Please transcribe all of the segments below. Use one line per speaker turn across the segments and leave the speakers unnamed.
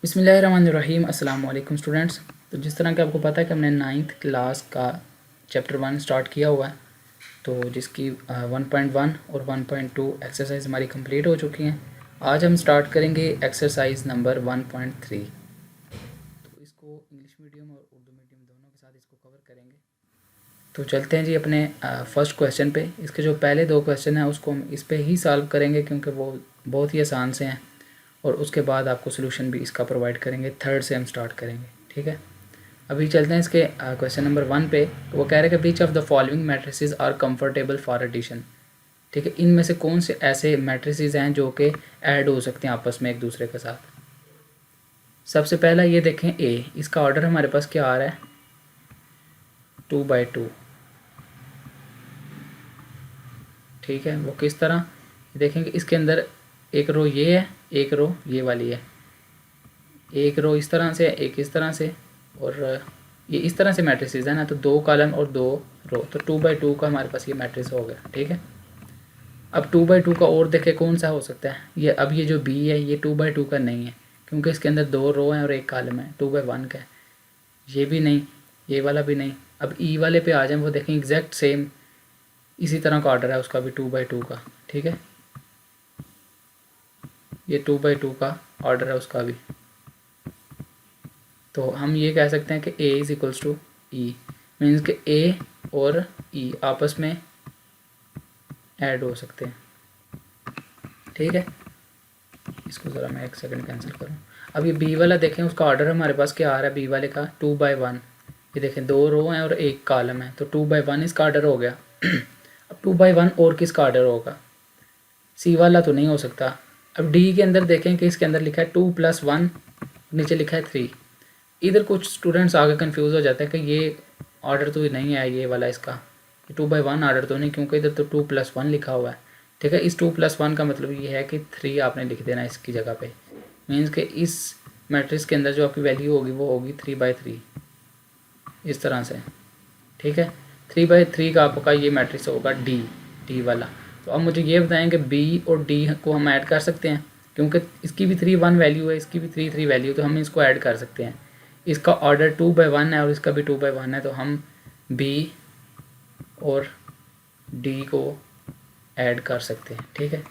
बिस्मिल्लाहिर्रहमानिर्रहीम। अस्सलाम वालेकुम स्टूडेंट्स। तो जिस तरह कि आपको पता है कि हमने 9th क्लास का चैप्टर 1 स्टार्ट किया हुआ है, तो जिसकी 1.1 और 1.2 एक्सरसाइज हमारी कंप्लीट हो चुकी हैं। आज हम स्टार्ट करेंगे एक्सरसाइज नंबर 1.3। तो इसको इंग्लिश मीडियम और उर्दू मीडियम दोनों के साथ इसको कवर करेंगे। तो चलते हैं जी अपने फर्स्ट क्वेश्चन पे। इसके जो पहले दो क्वेश्चन हैं उसको हम इस पे ही सॉल्व करेंगे क्योंकि वो बहुत ही आसान से हैं, और उसके बाद आपको सोल्यूशन भी इसका प्रोवाइड करेंगे। थर्ड से हम स्टार्ट करेंगे, ठीक है। अभी चलते हैं इसके क्वेश्चन नंबर 1 पे। तो वो कह रहे हैं कि which of the following matrices are comfortable for addition. ठीक है, इनमें से कौन से ऐसे मैट्रिसेस हैं जो कि ऐड हो सकते हैं आपस में एक दूसरे के साथ। सबसे पहला ये देखें ए, इसका ऑर्डर हमारे पास क्या आ रहा है 2/2। ठीक है, वो किस तरह देखेंगे, इसके अंदर एक रो ये है, एक रो ये वाली है। एक रो इस तरह से, एक इस तरह से, और ये इस तरह से मैट्रिसेस है ना। तो 2 कॉलम और 2 रो, तो 2/2 का हमारे पास ये मैट्रिक्स हो गया। ठीक है, अब 2/2 का और देखे कौन सा हो सकता है। ये अब ये जो बी है ये 2/2 का नहीं है क्योंकि इसके अंदर 2 रो हैं और एक कॉलम है। 2/1 का है। ये भी नहीं, ये वाला भी नहीं। अब ई वाले पे आ जाए, वो देखें एग्जैक्ट सेम इसी तरह का ऑर्डर है उसका भी 2/2 का। ठीक है, ये 2/2 का ऑर्डर है उसका भी। तो हम ये कह सकते हैं कि A is equals to E, means कि ए और ई आपस में ऐड हो सकते हैं। ठीक है, इसको ज़रा मैं 1 सेकंड कैंसिल करूँ। अब ये बी वाला देखें, उसका ऑर्डर हमारे पास क्या आ रहा है बी वाले का 2/1। ये देखें 2 रो हैं और एक कॉलम है, तो 2/1 इसका ऑर्डर हो गया। अब 2/1 और किसका ऑर्डर होगा, सी वाला तो नहीं हो सकता। अब डी के अंदर देखें कि इसके अंदर लिखा है 2 + 1, नीचे लिखा है 3। इधर कुछ स्टूडेंट्स आगे कंफ्यूज हो जाते हैं कि ये ऑर्डर तो नहीं है ये वाला इसका, ये 2/1 ऑर्डर तो नहीं, क्योंकि इधर तो 2 + 1 लिखा हुआ है। ठीक है, इस 2 + 1 का मतलब ये है कि 3 आपने लिख देना इसकी जगह पे। मीन्स कि इस मैट्रिक्स के अंदर जो आपकी वैल्यू होगी वो होगी 3/3 इस तरह से। ठीक है, 3/3 का आपका ये मैट्रिक्स होगा डी वाला। तो अब मुझे ये बताएं कि बी और डी को हम ऐड कर सकते हैं, क्योंकि इसकी भी 3/1 वैल्यू है, इसकी भी 3/3 वैल्यू, तो हम इसको ऐड कर सकते हैं। इसका ऑर्डर 2/1 है और इसका भी 2/1 है, तो हम बी और डी को ऐड कर सकते हैं। ठीक है,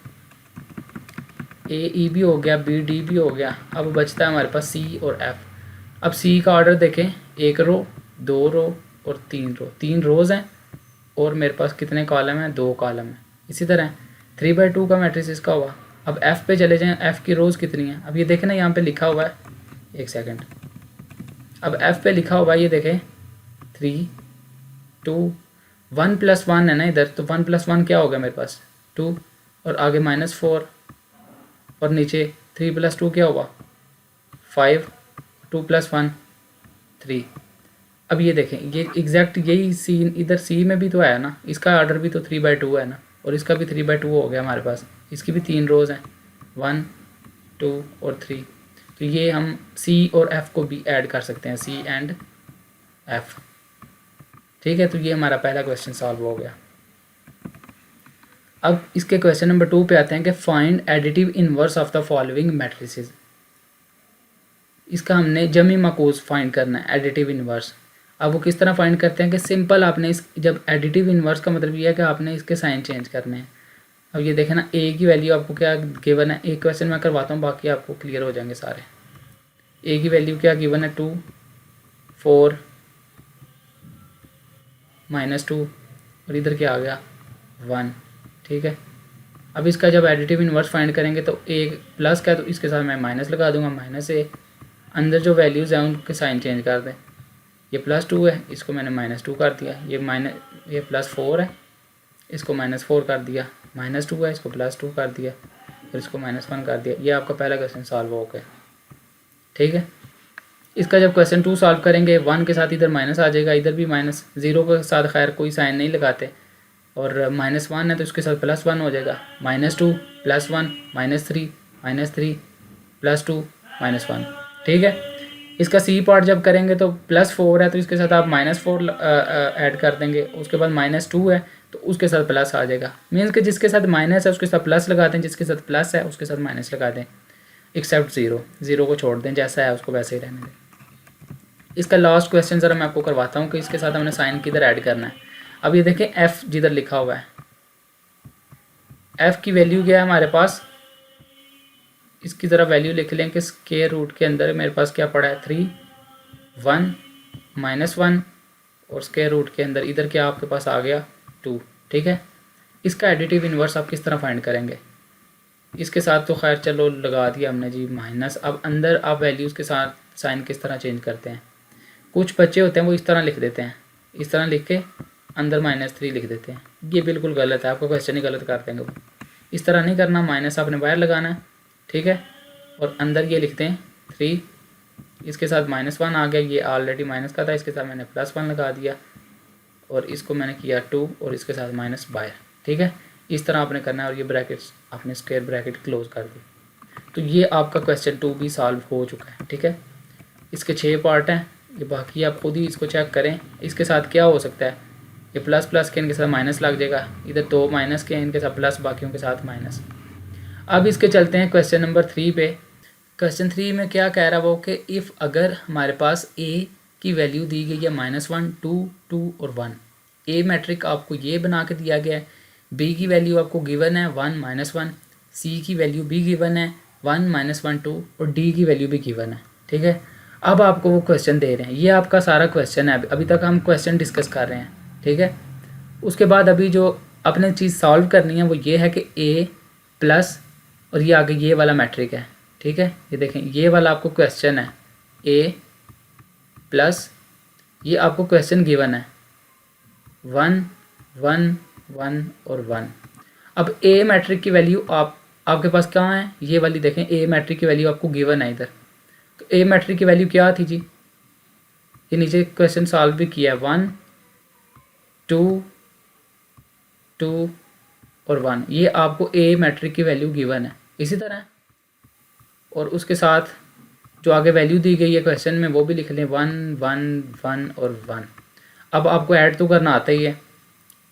ए ई भी हो गया, बी डी भी हो गया। अब बचता है हमारे पास सी और एफ। अब सी का ऑर्डर देखें, 1 रो, 2 रो और 3 रो। 3 रोज़ हैं और मेरे पास कितने कॉलम हैं, 2 कॉलम हैं। इसी तरह 3/2 का मैट्रिक्स इसका हुआ। अब एफ़ पे चले जाएं, एफ़ की रोज़ कितनी हैं। अब ये देखें ना, यहाँ पे लिखा हुआ है, 1 सेकंड। अब एफ़ पे लिखा हुआ है, ये देखें 3 2 1 + 1 है ना इधर, तो 1 + 1 क्या होगा मेरे पास 2, और आगे -4, और नीचे 3 + 2 क्या होगा 5, 2 + 1 3। अब ये देखें, ये एग्जैक्ट यही सी इधर सी में भी तो है ना, इसका ऑर्डर भी तो 3/2 है ना, और इसका भी 3/2 हो गया हमारे पास। इसकी भी 3 रोज़ हैं, 1 2 और 3। तो ये हम सी और एफ़ को भी ऐड कर सकते हैं, सी एंड एफ़। ठीक है, तो ये हमारा पहला क्वेश्चन सॉल्व हो गया। अब इसके क्वेश्चन नंबर 2 पे आते हैं कि find additive inverse of the following matrices. इसका हमने जमी माकूस फाइंड करना है, एडिटिव इनवर्स। अब वो किस तरह फाइंड करते हैं कि सिंपल आपने इस जब एडिटिव इनवर्स का मतलब ये है कि आपने इसके साइन चेंज करने हैं। अब ये देखें ना, ए की वैल्यू आपको क्या गिवन है, एक क्वेश्चन मैं करवाता हूँ, बाकी आपको क्लियर हो जाएंगे सारे। ए की वैल्यू क्या गिवन है 2 4 -2, और इधर क्या आ गया 1। ठीक है, अब इसका जब एडिटिव इनवर्स फाइंड करेंगे तो एक प्लस का है, तो इसके साथ मैं माइनस लगा दूंगा, -a। अंदर जो वैल्यूज़ हैं उनके साइन चेंज कर दें। ये +2 है, इसको मैंने -2 कर दिया। ये +4 है, इसको -4 कर दिया। -2 है, इसको +2 कर दिया, फिर इसको -1 कर दिया। ये आपका पहला क्वेश्चन सॉल्व हो गया। ठीक है, इसका जब क्वेश्चन 2 सॉल्व करेंगे, 1 के साथ इधर माइनस आ जाएगा, इधर भी -0 के साथ खैर कोई साइन नहीं लगाते, और -1 है तो इसके साथ +1 हो जाएगा। -2 +1 -3 -3 +2 -1। ठीक है, इसका सी पार्ट जब करेंगे तो +4 है तो इसके साथ आप -4 ऐड कर देंगे। उसके बाद -2 है तो उसके साथ प्लस आ जाएगा। मीन्स कि जिसके साथ माइनस है उसके साथ प्लस लगा दें, जिसके साथ प्लस है उसके साथ माइनस लगा दें। एक्सेप्ट ज़ीरो को छोड़ दें, जैसा है उसको वैसे ही रहने दें। इसका लास्ट क्वेश्चन ज़रा मैं आपको करवाता हूँ कि इसके साथ हमने साइन किधर ऐड करना है। अब ये देखें एफ़ जिधर लिखा हुआ है, एफ़ की वैल्यू क्या है हमारे पास, इसकी ज़रा वैल्यू लिख लें कि स्क्वायर रूट के अंदर मेरे पास क्या पड़ा है 3 1 -1 और स्क्वायर रूट के अंदर इधर क्या आपके पास आ गया 2। ठीक है, इसका एडिटिव इन्वर्स आप किस तरह फाइंड करेंगे। इसके साथ तो खैर चलो लगा दिया हमने जी माइनस। अब अंदर आप वैल्यूज़ के साथ साइन किस तरह चेंज करते हैं। कुछ बच्चे होते हैं वो इस तरह लिख देते हैं, इस तरह लिख के अंदर -3 लिख देते हैं। ये बिल्कुल गलत है, आपको क्वेश्चन ही गलत कर देंगे वो। इस तरह नहीं करना, माइनस आपने बाहर लगाना है। ठीक है, और अंदर ये लिखते हैं 3, इसके साथ -1 आ गया, ये ऑलरेडी माइनस का था, इसके साथ मैंने +1 लगा दिया और इसको मैंने किया 2 और इसके साथ माइनस बाहर। ठीक है, इस तरह आपने करना है और ये ब्रैकेट्स आपने स्क्वायर ब्रैकेट क्लोज कर दी। तो ये आपका क्वेश्चन 2 भी सॉल्व हो चुका है। ठीक है, इसके 6 पार्ट हैं, ये बाकी आप खुद ही इसको चेक करें। इसके साथ क्या हो सकता है, ये प्लस प्लस के इनके साथ माइनस लग जाएगा, इधर 2 माइनस के इनके साथ प्लस, बाकियों के साथ माइनस। अब इसके चलते हैं क्वेश्चन नंबर 3 पे। क्वेश्चन 3 में क्या कह रहा है वो कि इफ़ अगर हमारे पास ए की वैल्यू दी गई है -1 2 2 और 1, ए मैट्रिक आपको ये बना के दिया गया है, बी की वैल्यू आपको गिवन है 1 -1, सी की वैल्यू भी गिवन है 1 -1 2 और डी की वैल्यू भी गिवन है। ठीक है, अब आपको वो क्वेश्चन दे रहे हैं, ये आपका सारा क्वेश्चन है। अभी तक हम क्वेश्चन डिस्कस कर रहे हैं। ठीक है, उसके बाद अभी जो अपने चीज़ सॉल्व करनी है वो ये है कि ए प्लस और ये आगे ये वाला मैट्रिक है। ठीक है, ये देखें ये वाला आपको क्वेश्चन है, ए प्लस ये आपको क्वेश्चन गिवन है 1 1 1 और 1। अब ए मैट्रिक की वैल्यू आपके पास कहाँ है, ये वाली देखें, ए मैट्रिक की वैल्यू आपको गिवन है इधर। तो ए मैट्रिक की वैल्यू क्या थी जी, ये नीचे क्वेश्चन सॉल्व भी किया है 1 2 2 और 1, ये आपको ए मैट्रिक की वैल्यू गिवन है। इसी तरह और उसके साथ जो आगे वैल्यू दी गई है क्वेश्चन में वो भी लिख लें 1 1 1 और 1। अब आपको ऐड तो करना आता ही है,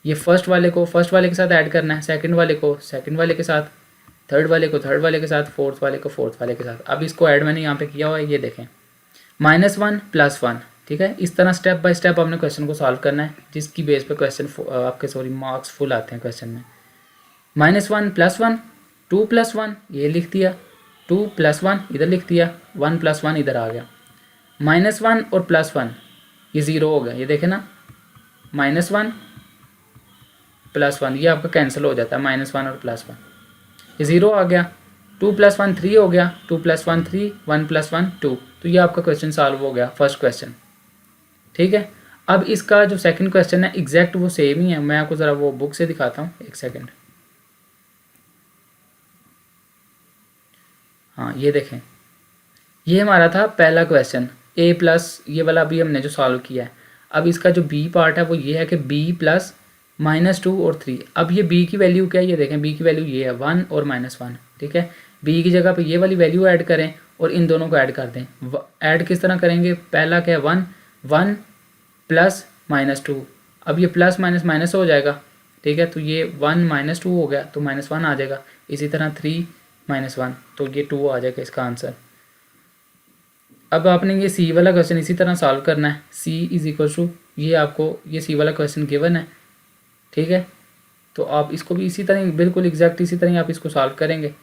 ये फर्स्ट वाले को फर्स्ट वाले के साथ ऐड करना है, सेकंड वाले को सेकंड वाले के साथ, थर्ड वाले को थर्ड वाले के साथ, फोर्थ वाले को फोर्थ वाले के साथ। अब इसको ऐड मैंने यहाँ पे किया हुआ है, ये देखें -1 +1। ठीक है, इस तरह स्टेप बाय स्टेप आपने क्वेश्चन को सॉल्व करना है, जिसकी बेस पे क्वेश्चन आपके मार्क्स फुल आते हैं क्वेश्चन में। -1 +1 2 + 1 ये लिख दिया, 2 + 1 इधर लिख दिया, 1 + 1 इधर आ गया, -1 और +1 ये 0 हो गया। ये देखें ना, -1 +1 ये आपका कैंसिल हो जाता है, -1 और +1 ये 0 आ गया, 2 + 1 3 हो गया, 2 + 1 3 1 + 1 2। तो ये आपका क्वेश्चन सॉल्व हो गया, फर्स्ट क्वेश्चन। ठीक है, अब इसका जो सेकंड क्वेश्चन है एग्जैक्ट वो सेम ही है, मैं आपको ज़रा वो बुक से दिखाता हूँ, एक सेकंड। हाँ ये देखें, ये हमारा था पहला क्वेश्चन ए प्लस, ये वाला अभी हमने जो सॉल्व किया है। अब इसका जो बी पार्ट है वो ये है कि बी प्लस -2 और 3। अब ये बी की वैल्यू क्या है, ये देखें बी की वैल्यू ये है 1 और -1। ठीक है, बी की जगह पे ये वाली वैल्यू ऐड करें और इन दोनों को ऐड कर दें। ऐड किस तरह करेंगे, पहला क्या है 1 1 प्लस -2, अब ये प्लस माइनस माइनस हो जाएगा। ठीक है, तो ये 1 -2 हो गया तो -1 आ जाएगा। इसी तरह 3 -1 तो ये 2 आ जाएगा इसका आंसर। अब आपने ये सी वाला क्वेश्चन इसी तरह सॉल्व करना है, C = ये आपको ये सी वाला क्वेश्चन गिवन है। ठीक है, तो आप इसको भी इसी तरह बिल्कुल एग्जैक्ट इसी तरह आप इसको सॉल्व करेंगे।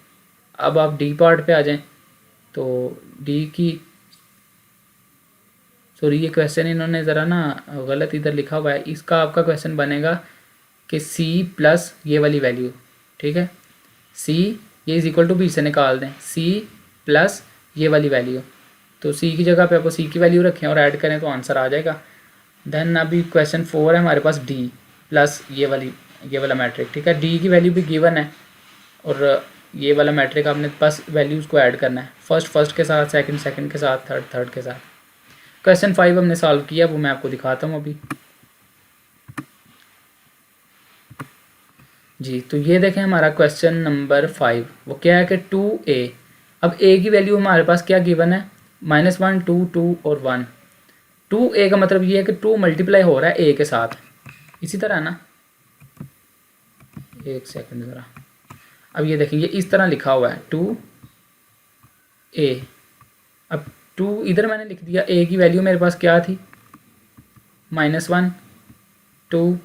अब आप डी पार्ट पे आ जाएं, तो डी की सॉरी ये क्वेश्चन इन्होंने ज़रा ना गलत इधर लिखा हुआ है, इसका आपका क्वेश्चन बनेगा कि C प्लस ये वाली वैल्यू। ठीक है, C ये = B से निकाल दें, C प्लस ये वाली वैल्यू, तो C की जगह पे आपको C की वैल्यू रखें और ऐड करें तो आंसर आ जाएगा। देन अभी क्वेश्चन 4 है हमारे पास, D प्लस ये वाला मैट्रिक। ठीक है, D की वैल्यू भी गिवन है और ये वाला मैट्रिक आपने बस वैल्यूज़ को ऐड करना है, फर्स्ट के साथ, सेकंड के साथ, थर्ड के साथ। क्वेश्चन 5 हमने सॉल्व किया, वो मैं आपको दिखाता हूँ अभी जी। तो ये देखें हमारा क्वेश्चन नंबर 5 वो क्या है कि 2a। अब a की वैल्यू हमारे पास क्या गिवन है, -1 2 2 और 1। 2a का मतलब ये है कि 2 मल्टीप्लाई हो रहा है a के साथ। इसी तरह ना, एक सेकंड ज़रा, अब ये देखें ये इस तरह लिखा हुआ है 2 ए। अब 2 इधर मैंने लिख दिया, ए की वैल्यू मेरे पास क्या थी -1, 2,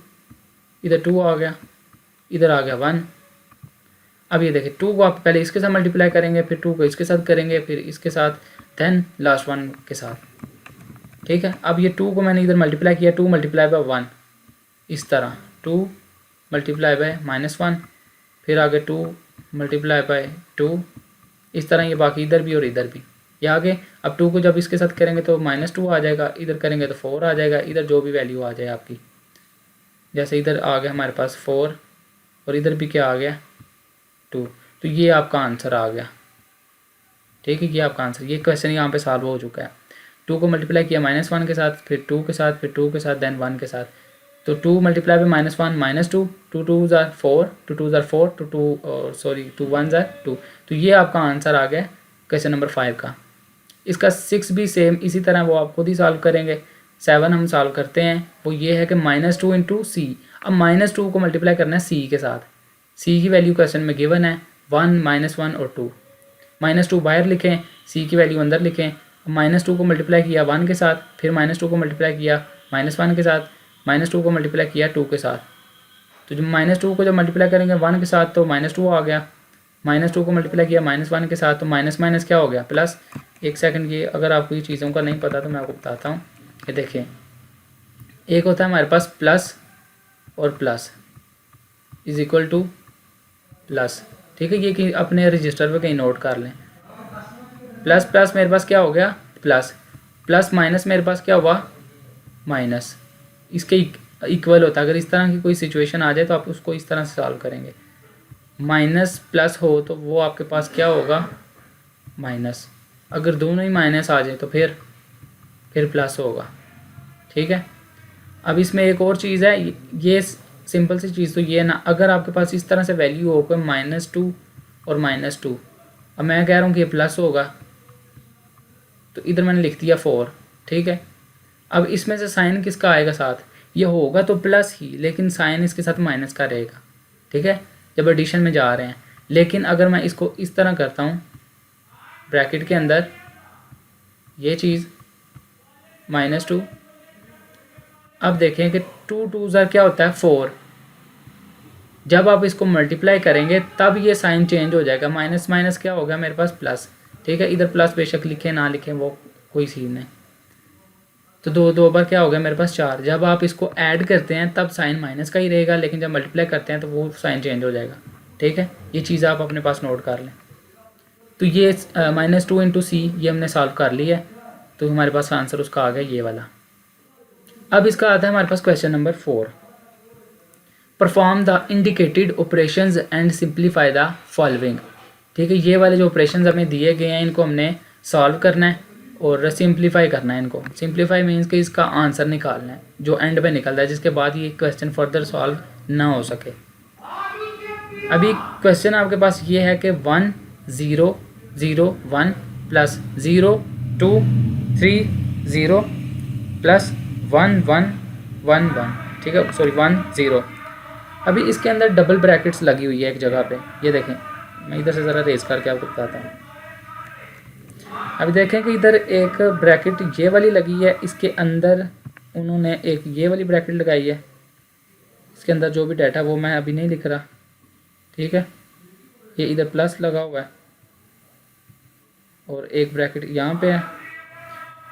इधर 2 आ गया, इधर आ गया 1। अब ये देखिए 2 को आप पहले इसके साथ मल्टीप्लाई करेंगे, फिर 2 को इसके साथ करेंगे, फिर इसके साथ, देन लास्ट 1 के साथ। ठीक है, अब ये 2 को मैंने इधर मल्टीप्लाई किया, 2 मल्टीप्लाई बाय 1, इस तरह 2 मल्टीप्लाई बाय -1, फिर आगे 2 मल्टीप्लाई बाय 2, इस तरह ये बाकी इधर भी और इधर भी ये आगे। अब 2 को जब इसके साथ करेंगे तो -2 आ जाएगा, इधर करेंगे तो 4 आ जाएगा, इधर जो भी वैल्यू आ जाए आपकी, जैसे इधर आ गया हमारे पास 4 और इधर भी क्या आ गया 2, तो ये आपका आंसर आ गया। ठीक है, ये आपका आंसर, ये क्वेश्चन यहाँ पे सॉल्व हो चुका है। 2 को मल्टीप्लाई किया -1 के साथ, फिर 2 के साथ, फिर 2 के साथ, देन 1 के साथ, तो 2 मल्टीप्लाई बाय -1 -2, 2 2 ज़ार 4, 2 2 ज़ार 4, 2 1 ज़ार 2, तो ये आपका आंसर आ गया क्वेश्चन नंबर 5 का। इसका 6 भी सेम इसी तरह वो आप खुद ही सॉल्व करेंगे। 7 हम सॉल्व करते हैं, वो ये है कि -2 इंटू सी। अब -2 को मल्टीप्लाई करना है सी के साथ, सी की वैल्यू क्वेश्चन में गिवन है 1 -1 और 2, -2 बाहर लिखें, सी की वैल्यू अंदर लिखें। -2 को मल्टीप्लाई किया 1 के साथ, फिर -2 को मल्टीप्लाई किया -1 के साथ, -2 को मल्टीप्लाई किया 2 के साथ, तो जब -2 को जब मल्टीप्लाई करेंगे 1 के साथ तो -2 आ गया, -2 को मल्टीप्लाई किया -1 के साथ तो माइनस माइनस क्या हो गया प्लस। एक सेकंड, ये अगर आपको ये चीज़ों का नहीं पता तो मैं आपको बताता हूँ। ये देखिए, एक होता है हमारे पास प्लस और plus is equal two plus. ठीक है, ये कि अपने रजिस्टर पे कहीं नोट कर लें। प्लस प्लस मेरे पास क्या हो गया प्लस, प्लस माइनस मेरे पास क्या हुआ माइनस, इसके इक्वल होता है। अगर इस तरह की कोई सिचुएशन आ जाए तो आप उसको इस तरह से सॉल्व करेंगे, माइनस प्लस हो तो वो आपके पास क्या होगा माइनस, अगर दोनों ही माइनस आ जाए तो फिर प्लस होगा। ठीक है, अब इसमें एक और चीज़ है, ये सिंपल सी चीज़ तो ये ना, अगर आपके पास इस तरह से वैल्यू हो कोई -2 और -2, अब मैं कह रहा हूँ कि ये प्लस होगा तो इधर मैंने लिख दिया 4। ठीक है, अब इसमें से साइन किसका आएगा साथ, ये होगा तो प्लस ही, लेकिन साइन इसके साथ माइनस का रहेगा। ठीक है, जब एडिशन में जा रहे हैं। लेकिन अगर मैं इसको इस तरह करता हूँ ब्रैकेट के अंदर, ये चीज़ -2, अब देखें कि 2 2 ज़ार क्या होता है 4, जब आप इसको मल्टीप्लाई करेंगे तब ये साइन चेंज हो जाएगा, माइनस माइनस क्या होगा मेरे पास प्लस। ठीक है, इधर प्लस बेशक लिखें ना लिखें वो कोई सीन नहीं, तो 2 2 बार क्या हो गया मेरे पास 4। जब आप इसको ऐड करते हैं तब साइन माइनस का ही रहेगा, लेकिन जब मल्टीप्लाई करते हैं तो वो साइन चेंज हो जाएगा। ठीक है, ये चीज़ आप अपने पास नोट कर लें। तो ये -2 इंटू सी ये हमने सॉल्व कर लिया है, तो हमारे पास आंसर उसका आ गया ये वाला। अब इसका आता है हमारे पास question number 4, perform the indicated operations and simplify the following. ठीक है, ये वाले जो ऑपरेशंस हमें दिए गए हैं इनको हमने सॉल्व करना है और सिंप्लीफाई करना है इनको। सिंप्लीफाई मीन्स कि इसका आंसर निकालना है जो एंड पे निकलता है, जिसके बाद ये क्वेश्चन फर्दर सॉल्व ना हो सके। अभी क्वेश्चन आपके पास ये है कि 1 0 0 1 प्लस 0 2 3 0 प्लस 1 1 1 1। ठीक है, सॉरी 1 0। अभी इसके अंदर डबल ब्रैकेट्स लगी हुई है एक जगह पे, ये देखें, मैं इधर से ज़रा रेज करके आपको बताता हूँ। अभी देखें कि इधर एक ब्रैकेट ये वाली लगी है, इसके अंदर उन्होंने एक ये वाली ब्रैकेट लगाई है, इसके अंदर जो भी डाटा वो मैं अभी नहीं लिख रहा। ठीक है, ये इधर प्लस लगा हुआ है और एक ब्रैकेट यहाँ पे है,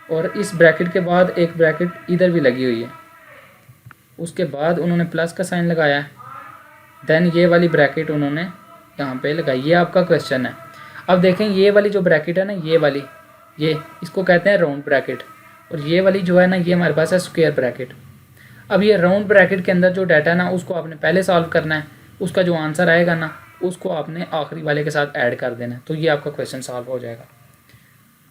और इस ब्रैकेट के बाद एक ब्रैकेट इधर भी लगी हुई है, उसके बाद उन्होंने प्लस का साइन लगाया है, देन ये वाली ब्रैकेट उन्होंने यहाँ पे लगाई। ये आपका क्वेश्चन है। अब देखें ये वाली जो ब्रैकेट है ना, ये वाली, ये इसको कहते हैं राउंड ब्रैकेट, और ये वाली जो है ना ये हमारे पास है स्क्वायर ब्रैकेट। अब ये राउंड ब्रैकेट के अंदर जो डाटा है ना उसको आपने पहले सॉल्व करना है, उसका जो आंसर आएगा ना उसको आपने आखिरी वाले के साथ ऐड कर देना है, तो ये आपका क्वेश्चन सॉल्व हो जाएगा।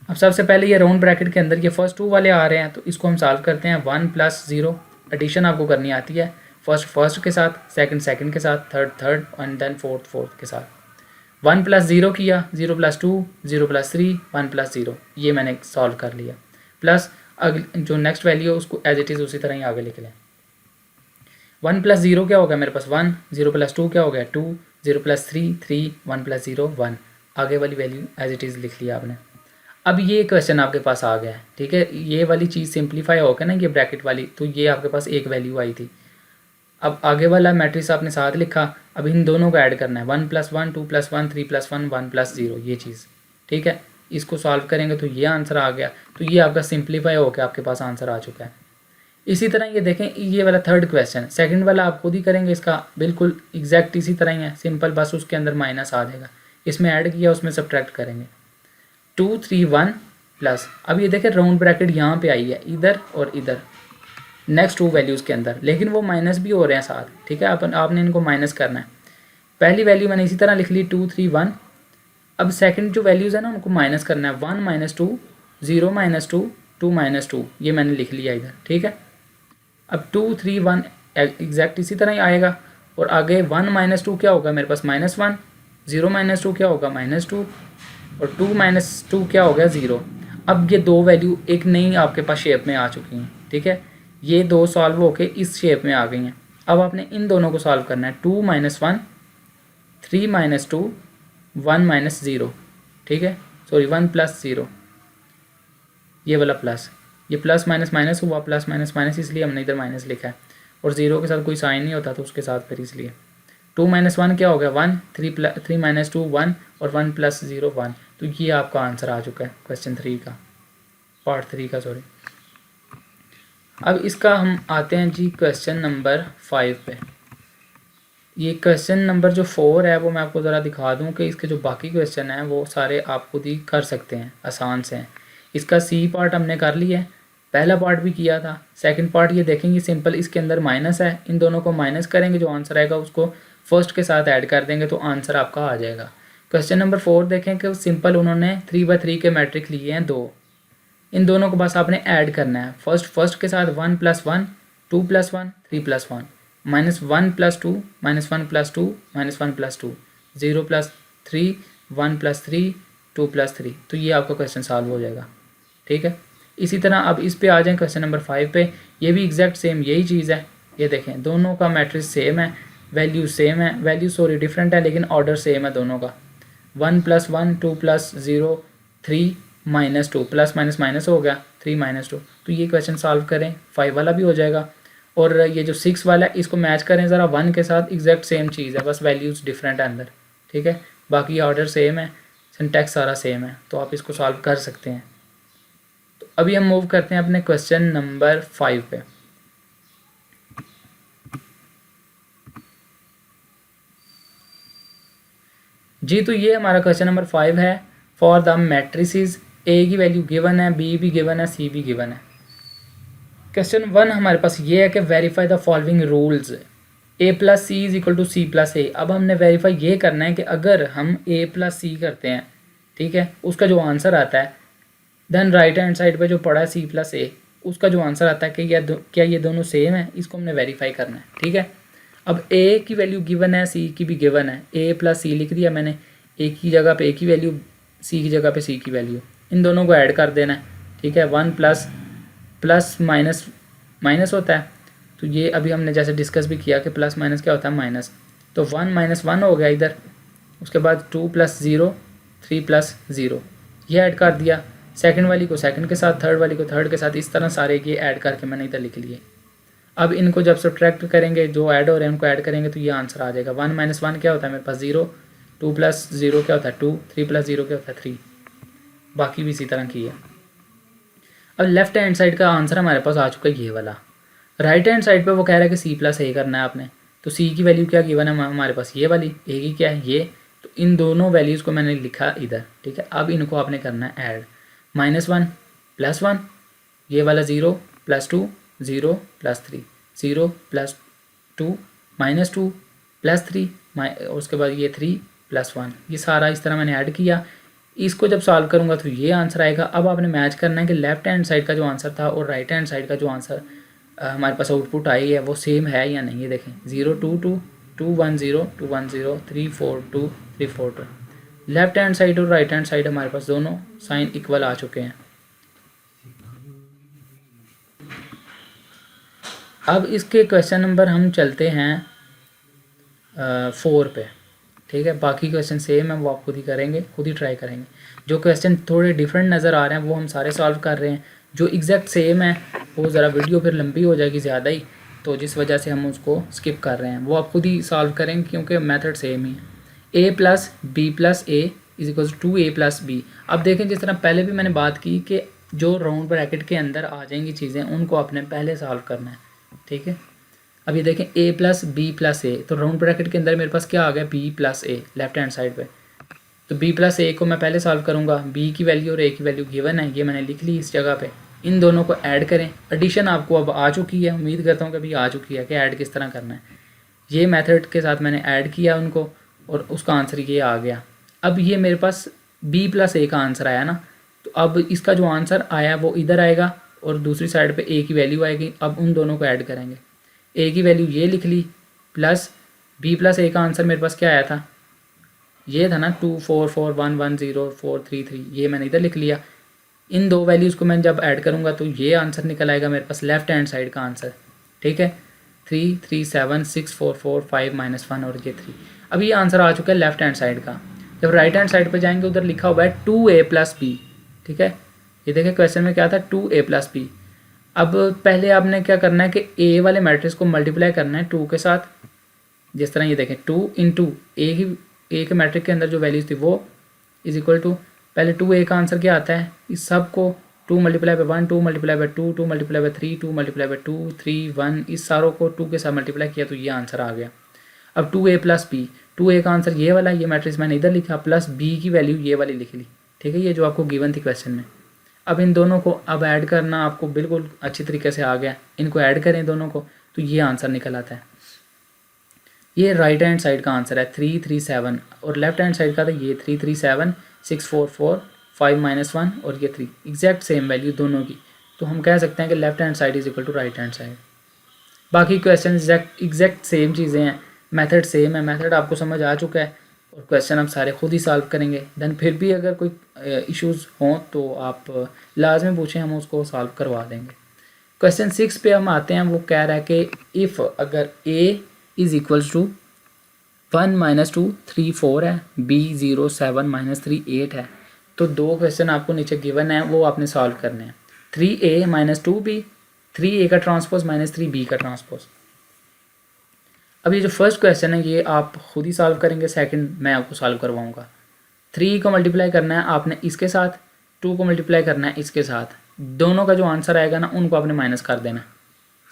अब सबसे पहले ये राउंड ब्रैकेट के अंदर ये फर्स्ट 2 वाले आ रहे हैं, तो इसको हम सॉल्व करते हैं। 1 + 0 एडिशन आपको करनी आती है, फर्स्ट के साथ, सेकंड के साथ, थर्ड एंड देन फोर्थ के साथ। 1 + 0 किया, 0 + 2 0 + 3 1 + 0, ये मैंने सॉल्व कर लिया। प्लस जो नेक्स्ट वैल्यू है उसको एज इट इज़ उसी तरह ही आगे लिख लें। 1 + 0 क्या होगा मेरे पास 1, 0 + 2 क्या हो गया 2, 0 + 3 3, 1 + 0 1, आगे वाली वैल्यू एज इट इज़ लिख लिया आपने। अब ये क्वेश्चन आपके पास आ गया है, ठीक है, ये वाली चीज़ सिंप्लीफाई होकर ना, ये ब्रैकेट वाली, तो ये आपके पास एक वैल्यू आई थी। अब आगे वाला मैट्रिक्स आपने साथ लिखा, अब इन दोनों को ऐड करना है, 1+1 2+1 3+1 1+0, ये चीज़, ठीक है। इसको सॉल्व करेंगे तो ये आंसर आ गया, तो ये आपका सिंप्लीफाई होकर आपके पास आंसर आ चुका है। इसी तरह ये देखें, ये वाला थर्ड क्वेश्चन, सेकंड वाला आप खुद ही करेंगे, इसका बिल्कुल एग्जैक्ट इसी तरह ही है, सिंपल, बस उसके अंदर माइनस आ जाएगा, इसमें ऐड किया उसमें सब्ट्रैक्ट करेंगे, 2 3 1 प्लस, अब ये देखें राउंड ब्रैकेट यहाँ पे आई है, इधर और इधर, नेक्स्ट टू वैल्यूज़ के अंदर, लेकिन वो माइनस भी हो रहे हैं साथ, ठीक है, आपने इनको माइनस करना है। पहली वैल्यू मैंने इसी तरह लिख ली 2 3 1, अब सेकंड जो वैल्यूज़ है ना उनको माइनस करना है, 1 - 2 0 - 2 2 - 2, ये मैंने लिख लिया इधर, ठीक है। अब 2 3 1 एग्जैक्ट इसी तरह ही आएगा, और आगे 1 - 2 क्या होगा मेरे पास, -1, 0 - 2 क्या होगा, -2, और 2 - 2 क्या हो गया, 0। अब ये दो वैल्यू एक नई आपके पास शेप में आ चुकी हैं, ठीक है, ये दो सॉल्व होके इस शेप में आ गई हैं। अब आपने इन दोनों को सॉल्व करना है, 2 - 1 3 - 2 1 - 0, ठीक है, सॉरी 1 + 0, ये वाला प्लस, ये प्लस माइनस माइनस हुआ, प्लस माइनस माइनस, इसलिए हमने इधर माइनस लिखा है, और 0 के साथ कोई साइन नहीं होता तो उसके साथ फिर इसलिए 2 - 1 क्या हो गया, 1 3 - 2 1, और 1 + 0 1, तो ये आपका आंसर आ चुका है क्वेश्चन 3 का, पार्ट 3 का, सॉरी। अब इसका हम आते हैं जी क्वेश्चन नंबर 5 पे। ये क्वेश्चन नंबर जो 4 है वो मैं आपको ज़रा दिखा दूं कि इसके जो बाकी क्वेश्चन हैं वो सारे आप खुद ही कर सकते हैं, आसान से हैं। इसका सी पार्ट हमने कर लिया है, पहला पार्ट भी किया था, सेकंड पार्ट ये देखेंगे सिंपल, इसके अंदर माइनस है, इन दोनों को माइनस करेंगे, जो आंसर आएगा उसको फर्स्ट के साथ ऐड कर देंगे तो आंसर आपका आ जाएगा। क्वेश्चन नंबर 4 देखें कि सिंपल उन्होंने 3/3 के मैट्रिक लिए हैं 2, इन दोनों को बस आपने ऐड करना है, फर्स्ट के साथ 1 + 1 2 + 1 3 + 1 -1 + 2 -1 + 2 -1 + 2 0 + 3 1 + 3 2 + 3, तो ये आपका क्वेश्चन सॉल्व हो जाएगा, ठीक है। इसी तरह अब इस पे आ जाएं क्वेश्चन नंबर 5 पे, ये भी एग्जैक्ट सेम यही चीज़ है, ये देखें दोनों का मैट्रिक्स सेम है, वैल्यू सेम है, वैल्यू सॉरी डिफरेंट है लेकिन ऑर्डर सेम है दोनों का, 1 + 1 2 + 0 3 -2, प्लस माइनस माइनस हो गया, 3 - 2, तो ये क्वेश्चन सॉल्व करें, 5 वाला भी हो जाएगा। और ये जो 6 वाला है इसको मैच करें ज़रा 1 के साथ, एग्जैक्ट सेम चीज़ है, बस वैल्यूज़ डिफरेंट है अंदर, ठीक है, बाकी ऑर्डर सेम है, सिंटैक्स सारा सेम है, तो आप इसको सॉल्व कर सकते हैं। तो अभी हम मूव करते हैं अपने क्वेश्चन नंबर 5 पे। जी, तो ये हमारा क्वेश्चन नंबर 5 है, फॉर द मैट्रिसेस ए की वैल्यू गिवन है, बी भी गिवन है, सी भी गिवन है। क्वेश्चन 1 हमारे पास ये है कि verify the following rules, a + c = c + a। अब हमने वेरीफाई ये करना है कि अगर हम a + c करते हैं, ठीक है, उसका जो आंसर आता है, देन राइट हैंड साइड पे जो पड़ा है c + a, उसका जो आंसर आता है कि क्या ये दोनों सेम है, इसको हमने वेरीफाई करना है, ठीक है। अब a की वैल्यू गिवन है, c की भी गिवन है, a + c लिख दिया मैंने, a की जगह पे a की वैल्यू, c की जगह पे c की वैल्यू, इन दोनों को ऐड कर देना है, ठीक है। 1 प्लस माइनस माइनस होता है, तो ये अभी हमने जैसे डिस्कस भी किया कि प्लस माइनस क्या होता है, माइनस, तो 1 - 1 हो गया इधर, उसके बाद 2 + 0 3 + 0, ये ऐड कर दिया, सेकंड वाली को सेकंड के साथ, थर्ड वाली को थर्ड के साथ, इस तरह सारे ये ऐड करके मैंने इधर लिख लिए। अब इनको जब सब्ट्रैक्ट करेंगे, जो ऐड हो रहे हैं उनको ऐड करेंगे तो ये आंसर आ जाएगा। 1 - 1 क्या होता है मेरे पास, 0, 2 + 0 क्या होता है 2, 3 + 0 क्या होता है 3, बाकी भी इसी तरह की है। अब लेफ्ट हैंड साइड का आंसर हमारे पास आ चुका है ये वाला, राइट हैंड साइड पे वो कह रहा है कि c + a करना है आपने, तो c की वैल्यू क्या गिवन है हमारे पास, ये वाली, a की क्या है ये, तो इन दोनों वैल्यूज़ को मैंने लिखा इधर, ठीक है। अब इनको आपने करना है ऐड, -1 + 1, ये वाला 0 + 2 0 + 3 0 + 2 -2 + 3, और उसके बाद ये 3 + 1, ये सारा इस तरह मैंने ऐड किया। इसको जब सॉल्व करूँगा तो ये आंसर आएगा। अब आपने मैच करना है कि लेफ्ट हैंड साइड का जो आंसर था और राइट हैंड साइड का जो आंसर हमारे पास आउटपुट आई है वो सेम है या नहीं, ये देखें, 0 2 2 2 1 0 2 1 0 3 4 2 3 4 2, लेफ्ट हैंड साइड और राइट हैंड साइड हमारे पास दोनों साइन इक्वल आ चुके हैं। अब इसके क्वेश्चन नंबर हम चलते हैं 4 पे, ठीक है। बाकी क्वेश्चन सेम है, वो आप खुद ही करेंगे, खुद ही ट्राई करेंगे। जो क्वेश्चन थोड़े डिफरेंट नज़र आ रहे हैं वो हम सारे सॉल्व कर रहे हैं। जो एग्जैक्ट सेम है वो ज़रा वीडियो फिर लंबी हो जाएगी ज़्यादा ही, तो जिस वजह से हम उसको स्किप कर रहे हैं, वो आप खुद ही सॉल्व करेंगे क्योंकि मेथड सेम ही है। a plus B plus A is equals to A plus B. अब देखें जिस तरह पहले भी मैंने बात की कि जो राउंड ब्रैकेट के अंदर आ जाएंगी चीज़ें उनको आपने पहले सॉल्व करना है, ठीक है। अब ये देखें a प्लस बी प्लस ए, तो राउंड ब्रैकेट के अंदर मेरे पास क्या आ गया b प्लस ए लेफ्ट हैंड साइड पे। तो b प्लस ए को मैं पहले सॉल्व करूँगा, b की वैल्यू और a की वैल्यू गिवन है, ये मैंने लिख ली इस जगह पे। इन दोनों को ऐड करें, एडिशन आपको अब आ चुकी है, उम्मीद करता हूँ कि अभी आ चुकी है कि ऐड किस तरह करना है। ये मेथड के साथ मैंने ऐड किया उनको और उसका आंसर ये आ गया। अब ये मेरे पास b प्लस ए का आंसर आया ना, तो अब इसका जो आंसर आया वो इधर आएगा और दूसरी साइड पे a की वैल्यू आएगी। अब उन दोनों को ऐड करेंगे, a की वैल्यू ये लिख ली प्लस b प्लस ए का आंसर मेरे पास क्या आया था, ये था ना 244110433, ये मैंने इधर लिख लिया। इन दो वैल्यूज़ को मैं जब ऐड करूँगा तो ये आंसर निकल आएगा मेरे पास लेफ्ट हैंड साइड का आंसर, ठीक है। 3376445 -1 और ये 3। अब ये आंसर आ चुका है लेफ्ट हैंड साइड का। जब राइट हैंड साइड पे जाएंगे उधर लिखा हुआ है 2a प्लस बी, ठीक है। ये देखें क्वेश्चन में क्या था 2a प्लस बी। अब पहले आपने क्या करना है कि a वाले मैट्रिक्स को मल्टीप्लाई करना है 2 के साथ। जिस तरह ये देखें 2 इंटू ए के मैट्रिक के अंदर जो वैल्यूज़ थी वो इज इक्वल टू, पहले 2a का आंसर क्या आता है, इस सब को 2 multiply by 1, 2 multiply by 2, 2 multiply by 3, 2 multiply by 2, 3, 1, इस सारों को 2 के साथ मल्टीप्लाई किया तो ये आंसर आ गया। अब 2a प्लस बी, 2a का आंसर ये वाला, ये मैट्रिक्स मैंने इधर लिखा, प्लस b की वैल्यू ये वाली लिख ली, ठीक है, ये जो आपको गिवन थी क्वेश्चन में। अब इन दोनों को अब ऐड करना आपको बिल्कुल अच्छी तरीके से आ गया। इनको ऐड करें दोनों को तो ये आंसर निकल आता है। ये राइट हैंड साइड का आंसर है 337 और लेफ्ट हैंड साइड का था ये 3376445 -1 और ये 3, एग्जैक्ट सेम वैल्यू दोनों की। तो हम कह सकते हैं कि left hand side is equal to right hand side. बाकी क्वेश्चन एग्जैक्ट सेम चीज़ें हैं, मेथड सेम है, मेथड आपको समझ आ चुका है और क्वेश्चन आप सारे खुद ही सॉल्व करेंगे। देन फिर भी अगर कोई इश्यूज़ हों तो आप लाजमी पूछें, हम उसको सॉल्व करवा देंगे। क्वेश्चन 6 पे हम आते हैं। वो कह रहा है कि इफ़ अगर a इज़ इक्वल्स टू 1 - 2 3 4 है, b 0 7 - 3 8 है, तो दो क्वेश्चन आपको नीचे गिवन है वो आपने सॉल्व करने हैं। 3a - 2b, 3a का ट्रांसपोज - 3b का ट्रांसपोज। अब ये जो फर्स्ट क्वेश्चन है ये आप खुद ही सॉल्व करेंगे, सेकंड मैं आपको सॉल्व करवाऊंगा। 3 को मल्टीप्लाई करना है आपने इसके साथ, 2 को मल्टीप्लाई करना है इसके साथ, दोनों का जो आंसर आएगा ना उनको आपने माइनस कर देना है।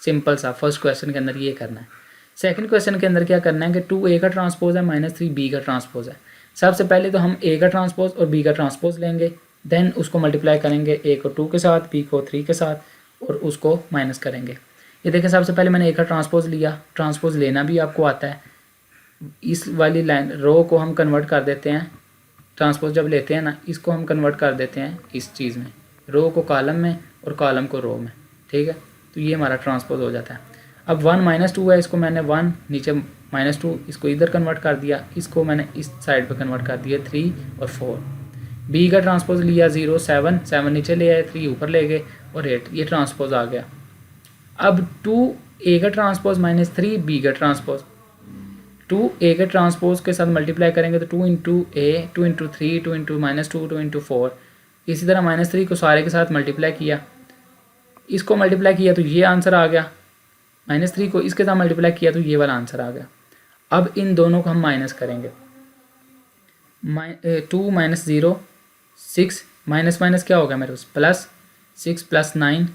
सिंपल सा फर्स्ट क्वेश्चन के अंदर ये करना है। सेकंड क्वेश्चन के अंदर क्या करना है कि 2a का ट्रांसपोज है - 3b का ट्रांसपोज है। सबसे पहले तो हम a का ट्रांसपोज और b का ट्रांसपोज लेंगे, देन उसको मल्टीप्लाई करेंगे, a को 2 के साथ, b को 3 के साथ और उसको माइनस करेंगे। ये देखें सबसे पहले मैंने a का ट्रांसपोज लिया, ट्रांसपोज लेना भी आपको आता है। इस वाली लाइन रो को हम कन्वर्ट कर देते हैं, ट्रांसपोज जब लेते हैं ना इसको हम कन्वर्ट कर देते हैं इस चीज़ में, रो को कॉलम में और कॉलम को रो में, ठीक है। तो ये हमारा ट्रांसपोज हो जाता है। अब 1 - 2 है, इसको मैंने 1 नीचे -2 इसको इधर कन्वर्ट कर दिया, इसको मैंने इस साइड पे कन्वर्ट कर दिया 3 और 4। b का ट्रांसपोज लिया 0 7 7 नीचे ले आए, 3 ऊपर ले गए और 8, ये ट्रांसपोज आ गया। अब 2a का ट्रांसपोज - 3b का ट्रांसपोज, 2a के ट्रांसपोज के साथ मल्टीप्लाई करेंगे तो 2 into a, 2 into 3, 2 into -2, 2 into 4। इसी तरह -3 को सारे के साथ मल्टीप्लाई किया, इसको मल्टीप्लाई किया तो ये आंसर आ गया, -3 को इसके साथ मल्टीप्लाई किया तो ये वाला आंसर आ गया। अब इन दोनों को हम माइनस करेंगे, 2 - 0 6 माइनस क्या होगा मेरे पास प्लस 6 + 9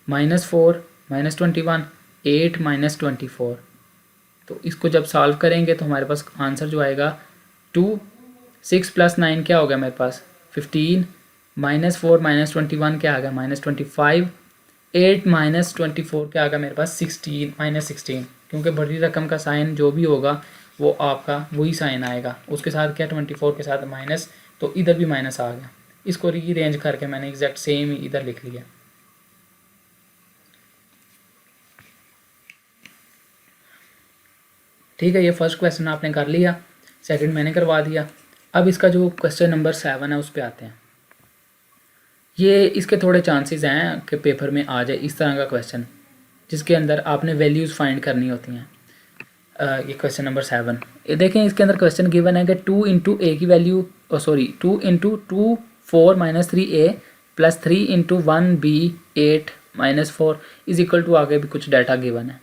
-4 -21 8 -24। तो इसको जब सॉल्व करेंगे तो हमारे पास आंसर जो आएगा 2 6 + 9 क्या होगा मेरे पास 15 -4 -21 क्या आ गया -25 8 -24 क्या आ गया मेरे पास 16 -16। क्योंकि बड़ी रकम का साइन जो भी होगा वो आपका वही साइन आएगा, उसके साथ क्या 24 के साथ माइनस, तो इधर भी माइनस आ गया। इसको रीअरेंज करके मैंने एग्जैक्ट सेम ही इधर लिख लिया। ठीक है, ये फर्स्ट क्वेश्चन आपने कर लिया, सेकंड मैंने करवा दिया। अब इसका जो क्वेश्चन नंबर 7 है उस पर आते हैं। ये इसके थोड़े चांसेस हैं कि पेपर में आ जाए इस तरह का क्वेश्चन जिसके अंदर आपने वैल्यूज़ फाइंड करनी होती हैं। ये क्वेश्चन नंबर 7। ये देखें, इसके अंदर क्वेश्चन गिवन है कि 2 इंटू ए की value 2 into 2 4 minus 3 A plus 3 into 1 B 8 minus 4 is equal to, आगे भी कुछ डाटा गिवन है।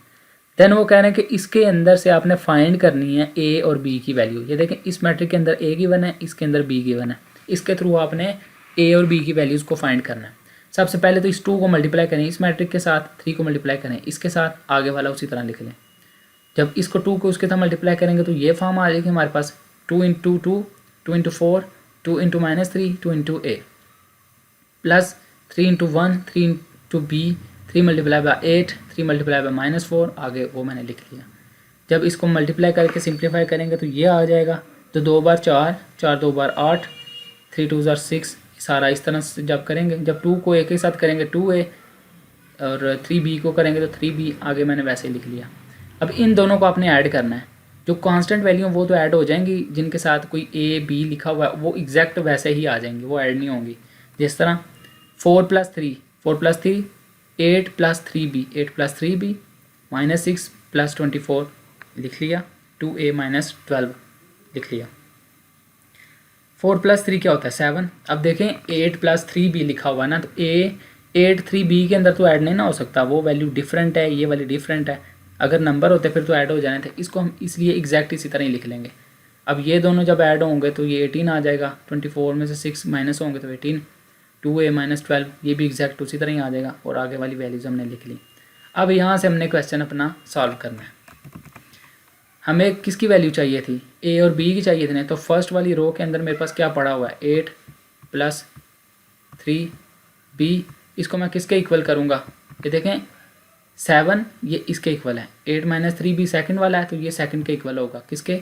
देन वो कह रहे हैं कि इसके अंदर से आपने फाइंड करनी है ए और बी की वैल्यू। ये देखें, इस मैट्रिक के अंदर ए गिवन है, इसके अंदर बी गिवन है। इसके थ्रू आपने ए और बी की वैल्यूज़ को फाइंड करना है। सबसे पहले तो इस 2 को मल्टीप्लाई करें इस मैट्रिक के साथ, 3 को मल्टीप्लाई करें इसके साथ, आगे वाला उसी तरह लिख लें। जब इसको 2 को उसके साथ मल्टीप्लाई करेंगे तो ये फॉर्म आ जाएगी हमारे पास 2 into 2 2 into 4 2 into -3 2 into A plus 3 into 1 3 into B 3 multiply by 8 3 multiply by -4, आगे वो मैंने लिख लिया। जब इसको मल्टीप्लाई करके सिंप्लीफाई करेंगे तो ये आ जाएगा, तो 2 बार 4 4 2 बार 8 3 2 ज़ार 6, सारा इस तरह से जब करेंगे, जब 2 को ए के साथ करेंगे 2a और 3b को करेंगे तो 3b, आगे मैंने वैसे ही लिख लिया। अब इन दोनों को आपने ऐड करना है, जो कांस्टेंट वैल्यू वो तो ऐड हो जाएंगी, जिनके साथ कोई ए बी लिखा हुआ है वो एग्जैक्ट वैसे ही आ जाएंगी, वो ऐड नहीं होंगी। जिस तरह 4 + 3 4 + 3 8 + 3b 8 + 3b -6 + 24 लिख लिया, 2a - 12 लिख लिया। 4 + 3 क्या होता है 7। अब देखें 8 + 3b लिखा हुआ है ना, तो a 8 3b के अंदर तो ऐड नहीं ना हो सकता, वो वैल्यू डिफरेंट है, ये वाली डिफरेंट है। अगर नंबर होते फिर तो ऐड हो जाने थे, इसको हम इसलिए एग्जैक्ट इसी तरह ही लिख लेंगे। अब ये दोनों जब ऐड होंगे तो ये 18 आ जाएगा, 24 में से 6 माइनस होंगे तो 18, 2a - 12 ये भी एग्जैक्ट उसी तरह ही आ जाएगा, और आगे वाली वैल्यूज़ हमने लिख ली। अब यहाँ से हमने क्वेश्चन अपना सॉल्व करना है। हमें किसकी वैल्यू चाहिए थी, ए और बी की चाहिए थी ना, तो फर्स्ट वाली रो के अंदर मेरे पास क्या पड़ा हुआ है 8 + 3b, इसको मैं किसके इक्वल करूँगा, ये देखें 7 ये इसके इक्वल है, 8 - 3b सेकंड वाला है तो ये सेकंड के इक्वल होगा, किसके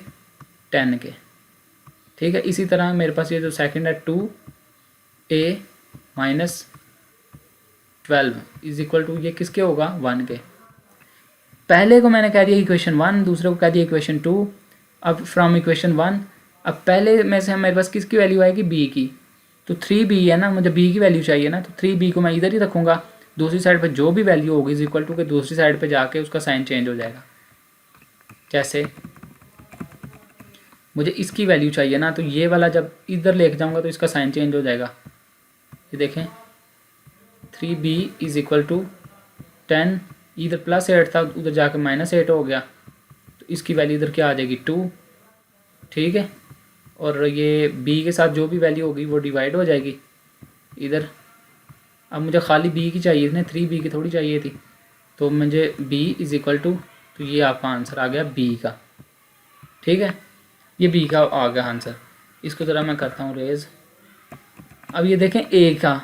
10 के। ठीक है, इसी तरह मेरे पास ये जो सेकंड है 2a - 12 इज इक्वल टू, ये किसके होगा 1 के। पहले को मैंने कह दिया इक्वेशन 1, दूसरे को कह दिया इक्वेशन 2। अब फ्रॉम इक्वेशन 1, अब पहले में से मेरे पास किसकी वैल्यू आएगी b की, तो 3b है ना, मुझे b की वैल्यू चाहिए ना, तो 3b को मैं इधर ही रखूँगा, दूसरी साइड पे जो भी वैल्यू होगी इज इक्वल टू के दूसरी साइड पे जाके उसका साइन चेंज हो जाएगा। जैसे मुझे इसकी वैल्यू चाहिए ना, तो ये वाला जब इधर लेके जाऊँगा तो इसका साइन चेंज हो जाएगा। ये देखें 3b इज इक्वल टू 10, इधर +8 था उधर जाके -8 हो गया, तो इसकी वैल्यू इधर क्या आ जाएगी 2। ठीक है, और ये b के साथ जो भी वैल्यू होगी वो डिवाइड हो जाएगी इधर। अब मुझे खाली b की चाहिए थी ना, 3b की थोड़ी चाहिए थी, तो मुझे b इज इक्वल टू, तो ये आपका आंसर आ गया b का। ठीक है, ये b का आ गया आंसर। इसको ज़रा मैं करता हूँ रेज। अब ये देखें a का,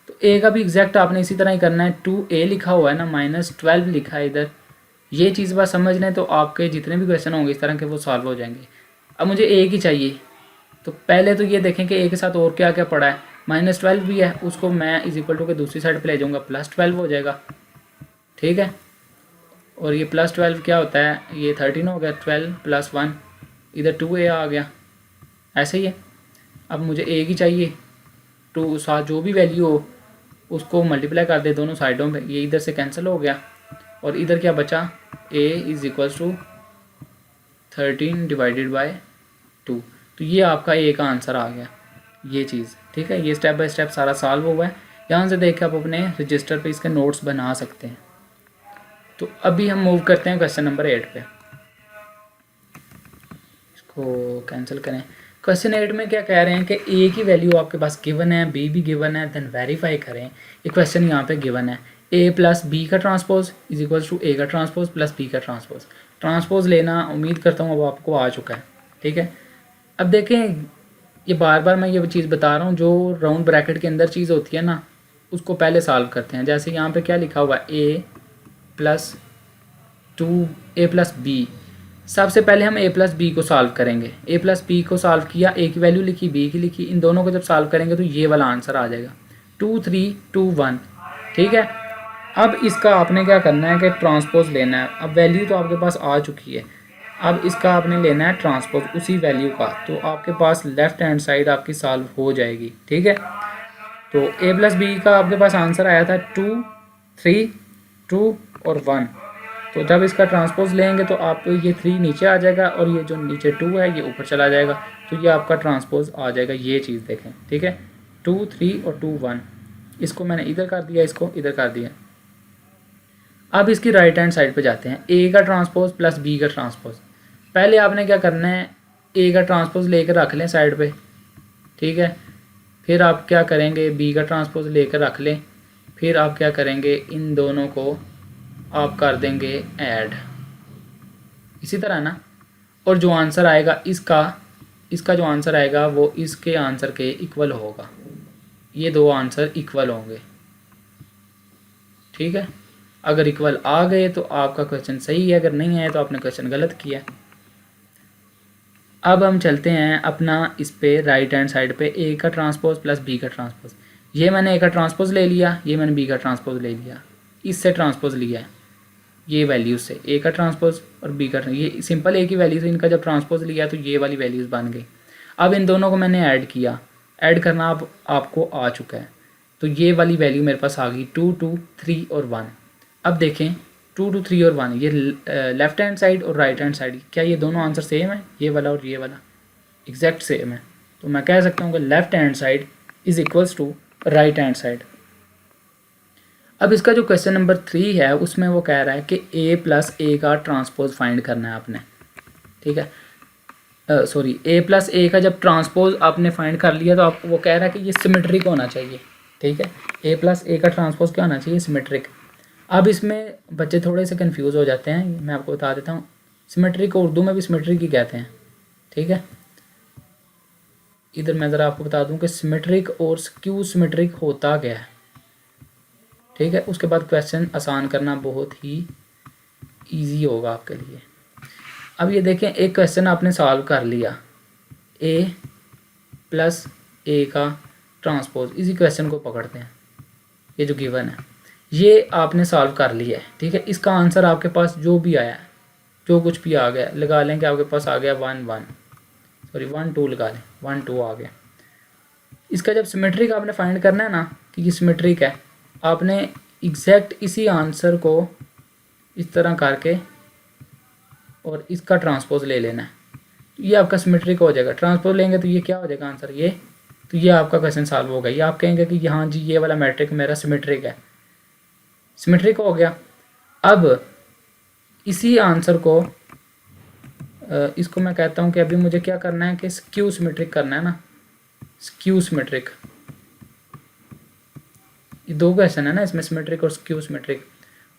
तो a का भी एग्जैक्ट आपने इसी तरह ही करना है, 2a लिखा हुआ है ना, -12 लिखा है इधर। ये चीज़ बस समझ लें तो आपके जितने भी क्वेश्चन होंगे इस तरह के वो सॉल्व हो जाएंगे। अब मुझे a की चाहिए, तो पहले तो ये देखें कि a के साथ और क्या क्या पड़ा है, -12 भी है, उसको मैं इज इक्वल टू के दूसरी साइड पे ले जाऊँगा, +12 हो जाएगा। ठीक है, और ये +12 क्या होता है, ये 13 हो गया, 12 + 1 इधर 2a आ गया, ऐसे ही है। अब मुझे a की चाहिए, 2 साथ जो भी वैल्यू हो उसको मल्टीप्लाई कर दे दोनों साइडों पे, ये इधर से कैंसिल हो गया, और इधर क्या बचा a इज इक्वल टू 13 / 2, तो ये आपका a का आंसर आ गया, ये चीज़। ठीक है, ये स्टेप बाय स्टेप सारा सॉल्व हुआ है। यहाँ से देख के आप अपने रजिस्टर पे इसके नोट्स बना सकते हैं। तो अभी हम मूव करते हैं क्वेश्चन नंबर 8 पे, इसको कैंसिल करें। क्वेश्चन 8 में क्या कह रहे हैं कि a की वैल्यू आपके पास गिवन है, b भी गिवन है, देन वेरीफाई करें। ये क्वेश्चन यहाँ पे गिवन है, a + b का transpose is equal to a का ट्रांसपोज + b का ट्रांसपोज। ट्रांसपोज लेना उम्मीद करता हूँ अब आपको आ चुका है। ठीक है, अब देखें, ये बार बार मैं ये चीज़ बता रहा हूँ, जो राउंड ब्रैकेट के अंदर चीज़ होती है ना उसको पहले सॉल्व करते हैं। जैसे यहाँ पे क्या लिखा हुआ है a + 2a + b, सबसे पहले हम a + b को सॉल्व करेंगे। a + b को सॉल्व किया, a की वैल्यू लिखी, b की लिखी, इन दोनों को जब सॉल्व करेंगे तो ये वाला आंसर आ जाएगा 2 3 2 1। ठीक है, अब इसका आपने क्या करना है कि ट्रांसपोज लेना है। अब वैल्यू तो आपके पास आ चुकी है, अब इसका आपने लेना है ट्रांसपोज उसी वैल्यू का, तो आपके पास लेफ्ट हैंड साइड आपकी सॉल्व हो जाएगी। ठीक है, तो a + b का आपके पास आंसर आया था 2 3 2 और 1, तो जब इसका ट्रांसपोज लेंगे तो आप ये 3 नीचे आ जाएगा और ये जो नीचे 2 है ये ऊपर चला जाएगा, तो ये आपका ट्रांसपोज आ जाएगा। ये चीज़ देखें, ठीक है, 2 3 और 2 1, इसको मैंने इधर कर दिया, इसको इधर कर दिया। अब इसकी राइट हैंड साइड पे जाते हैं, ए का ट्रांसपोज प्लस बी का ट्रांसपोज। पहले आपने क्या करना है, ए का ट्रांसपोज लेकर रख लें साइड पे, ठीक है, फिर आप क्या करेंगे, बी का ट्रांसपोज लेकर रख लें, फिर आप क्या करेंगे, इन दोनों को आप कर देंगे ऐड, इसी तरह ना। और जो आंसर आएगा इसका जो आंसर आएगा वो इसके आंसर के इक्वल होगा, ये दो आंसर इक्वल होंगे, ठीक है। अगर इक्वल आ गए तो आपका क्वेश्चन सही है, अगर नहीं आए तो आपने क्वेश्चन गलत किया। अब हम चलते हैं अपना इस पे राइट हैंड साइड पे, ए का ट्रांसपोज प्लस बी का ट्रांसपोज। ये मैंने ए का ट्रांसपोज ले लिया, ये मैंने बी का ट्रांसपोज ले लिया, इससे ट्रांसपोज लिया है ये वैल्यूज़ से, ए का ट्रांसपोज और बी का, ये सिंपल ए की वैल्यू से इनका जब ट्रांसपोज लिया तो ये वाली वैल्यूज़ बन गई। अब इन दोनों को मैंने ऐड किया, ऐड करना अब आपको आ चुका है, तो ये वाली वैल्यू मेरे पास आ गई 2 2 3 और 1। अब देखें 2 2 3 और 1, ये लेफ्ट हैंड साइड और राइट हैंड साइड, क्या ये दोनों आंसर सेम है, ये वाला और ये वाला एग्जैक्ट सेम है। तो मैं कह सकता हूँ कि left hand side is equals to right hand side. अब इसका जो क्वेश्चन नंबर 3 है उसमें वो कह रहा है कि a प्लस ए का ट्रांसपोज फाइंड करना है आपने, ठीक है, सॉरी a प्लस ए का जब ट्रांसपोज आपने फाइंड कर लिया तो आप वो कह रहा है कि ये सिमेट्रिक होना चाहिए, ठीक है, a प्लस ए का ट्रांसपोज क्या होना चाहिए, सिमेट्रिक। अब इसमें बच्चे थोड़े से कंफ्यूज हो जाते हैं, मैं आपको बता देता हूँ, सिमेट्रिक को उर्दू में भी सिमेट्रिक ही कहते हैं, ठीक है। इधर मैं ज़रा आपको बता दूँ कि सिमेट्रिक और स्क्यू सिमेट्रिक होता क्या है, ठीक है। उसके बाद क्वेश्चन आसान करना बहुत ही इजी होगा आपके लिए। अब ये देखें, एक क्वेश्चन आपने सॉल्व कर लिया, a प्लस ए का ट्रांसपोज, इसी क्वेश्चन को पकड़ते हैं, ये जो गिवन है ये आपने सॉल्व कर लिया है, ठीक है। इसका आंसर आपके पास जो भी आया, जो कुछ भी आ गया, लगा लें कि आपके पास आ गया 1 2 लगा लें, 1 2 आ गया। इसका जब सिमेट्रिक आपने फाइंड करना है ना कि ये सिमेट्रिक है, आपने एग्जैक्ट इसी आंसर को इस तरह करके और इसका ट्रांसपोज ले लेना है, तो ये आपका सिमेट्रिक हो जाएगा। ट्रांसपोज लेंगे तो ये क्या हो जाएगा आंसर, ये, तो ये आपका क्वेश्चन सॉल्व होगा। ये आप कहेंगे कि हाँ जी ये वाला मैट्रिक मेरा सिमेट्रिक है, सिमेट्रिक हो गया। अब इसी आंसर को इसको मैं कहता हूँ कि अभी मुझे क्या करना है कि स्क्यू सिमेट्रिक करना है ना, स्क्यू सिमेट्रिक। ये दो क्वेश्चन है ना इसमें, सिमेट्रिक और स्क्यू सिमेट्रिक।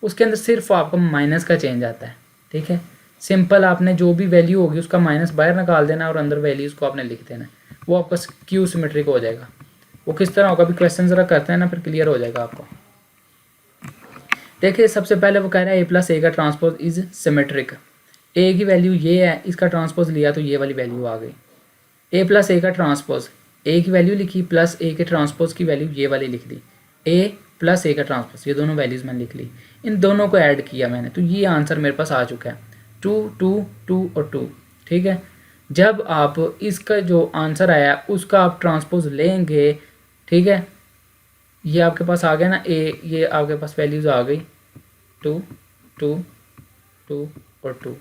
उसके अंदर सिर्फ आपको माइनस का चेंज आता है, ठीक है। सिंपल आपने जो भी वैल्यू होगी उसका माइनस बाहर निकाल देना और अंदर वैल्यूज़ को आपने लिख देना, वो आपका स्क्यू सिमेट्रिक हो जाएगा। वो किस तरह होगा, अभी क्वेश्चन ज़रा करते हैं ना, फिर क्लियर हो जाएगा आपको। देखिए सबसे पहले वो कह रहा है a प्लस ए का ट्रांसपोज इज सिमेट्रिक। ए की वैल्यू ये है, इसका ट्रांसपोज लिया तो ये वाली वैल्यू आ गई। a प्लस ए का ट्रांसपोज, ए की वैल्यू लिखी प्लस ए के ट्रांसपोज की वैल्यू ये वाली लिख दी, a प्लस ए का ट्रांसपोज, ये दोनों वैल्यूज़ मैंने लिख ली, इन दोनों को ऐड किया मैंने, तो ये आंसर मेरे पास आ चुका है 2 2 2 और 2, ठीक है। जब आप इसका जो आंसर आया उसका आप ट्रांसपोज लेंगे, ठीक है, ये आपके पास आ गया ना ए, ये आपके पास वैल्यूज़ आ गई 2 2 2 और 2,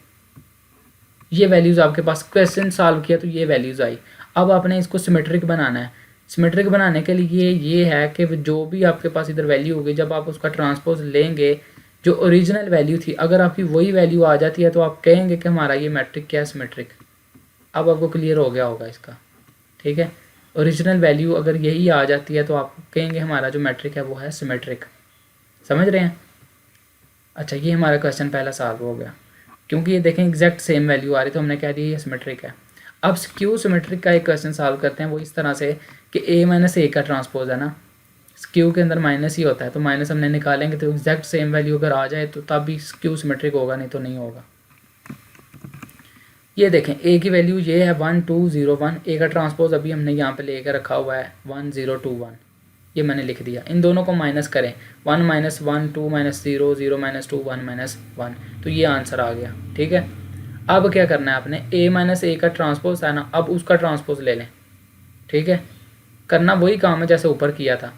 ये वैल्यूज़ आपके पास, क्वेश्चन सॉल्व किया तो ये वैल्यूज़ आई। अब आपने इसको सिमेट्रिक बनाना है। सिमेट्रिक बनाने के लिए ये है कि जो भी आपके पास इधर वैल्यू होगी, जब आप उसका ट्रांसपोज लेंगे, जो ओरिजिनल वैल्यू थी अगर आपकी वही वैल्यू आ जाती है तो आप कहेंगे कि हमारा ये मैट्रिक क्या है, सिमेट्रिक। अब आपको क्लियर हो गया होगा इसका, ठीक है। ओरिजिनल वैल्यू अगर यही आ जाती है तो आप कहेंगे हमारा जो मैट्रिक है वो है सिमेट्रिक। समझ रहे हैं? अच्छा, ये हमारा क्वेश्चन पहला सॉल्व हो गया, क्योंकि ये देखें एग्जैक्ट सेम वैल्यू आ रही तो हमने कह दिया ये सिमेट्रिक है। अब स्क्यू सिमेट्रिक का एक क्वेश्चन सॉल्व करते हैं, वो इस तरह से कि a माइनस ए का ट्रांसपोज है ना, स्क्यू के अंदर माइनस ही होता है, तो माइनस हमने निकालेंगे तो एग्जैक्ट सेम वैल्यू अगर आ जाए तो तब भी स्क्यू सिमेट्रिक होगा, नहीं तो नहीं होगा। ये देखें a की वैल्यू ये है 1 2 0 1, a का ट्रांसपोज अभी हमने यहाँ पे लेकर रखा हुआ है 1 0 2 1, ये मैंने लिख दिया। इन दोनों को माइनस करें, 1 माइनस 1 2 माइनस 0 0 माइनस 2 1 माइनस 1, तो ये आंसर आ गया, ठीक है। अब क्या करना है आपने, a माइनस ए का ट्रांसपोज है ना, अब उसका ट्रांसपोज ले लें, ठीक है। करना वही काम है जैसे ऊपर किया था,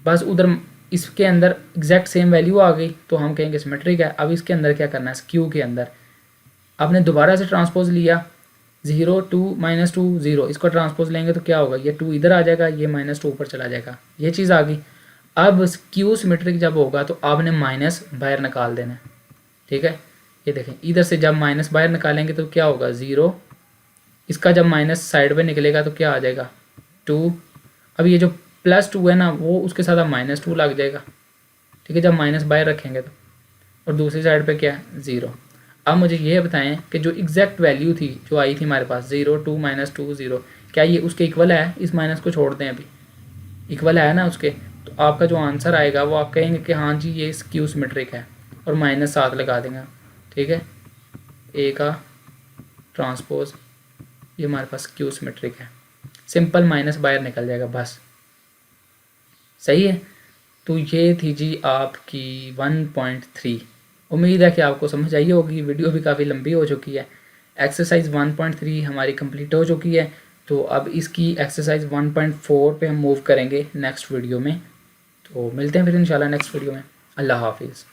बस उधर इसके अंदर एग्जैक्ट सेम वैल्यू आ गई तो हम कहेंगे सिमेट्रिक है। अब इसके अंदर क्या करना है, क्यू के अंदर आपने दोबारा से ट्रांसपोज लिया 0 2 -2 0, इसको ट्रांसपोज लेंगे तो क्या होगा, ये 2 इधर आ जाएगा, ये -2 ऊपर चला जाएगा, ये चीज़ आ गई। अब क्यू सिमेट्रिक जब होगा तो आपने माइनस बाहर निकाल देना है, ठीक है। ये देखें इधर से जब माइनस बाहर निकालेंगे तो क्या होगा 0, इसका जब माइनस साइड पे निकलेगा तो क्या आ जाएगा 2। अब ये जो +2 है ना वो उसके साथ अब -2 लग जाएगा, ठीक है, जब माइनस बाहर रखेंगे तो। और दूसरी साइड पे क्या है 0। अब मुझे ये बताएं कि जो एग्जैक्ट वैल्यू थी जो आई थी हमारे पास 0 2 -2 0, क्या ये उसके इक्वल है, इस माइनस को छोड़ दें अभी, इक्वल है ना उसके, तो आपका जो आंसर आएगा वो आप कहेंगे कि हाँ जी ये क्यू सिमेट्रिक है, और -7 लगा देंगे, ठीक है। ए का ट्रांसपोज ये हमारे पास क्यू सिमेट्रिक है, सिंपल माइनस बाहर निकल जाएगा बस, सही है। तो ये थी जी आपकी 1.3। उम्मीद है कि आपको समझ आई होगी, वीडियो भी काफ़ी लंबी हो चुकी है। एक्सरसाइज 1.3 हमारी कंप्लीट हो चुकी है, तो अब इसकी एक्सरसाइज 1.4 पे हम मूव करेंगे नेक्स्ट वीडियो में। तो मिलते हैं फिर इंशाल्लाह नेक्स्ट वीडियो में। अल्लाह हाफिज़।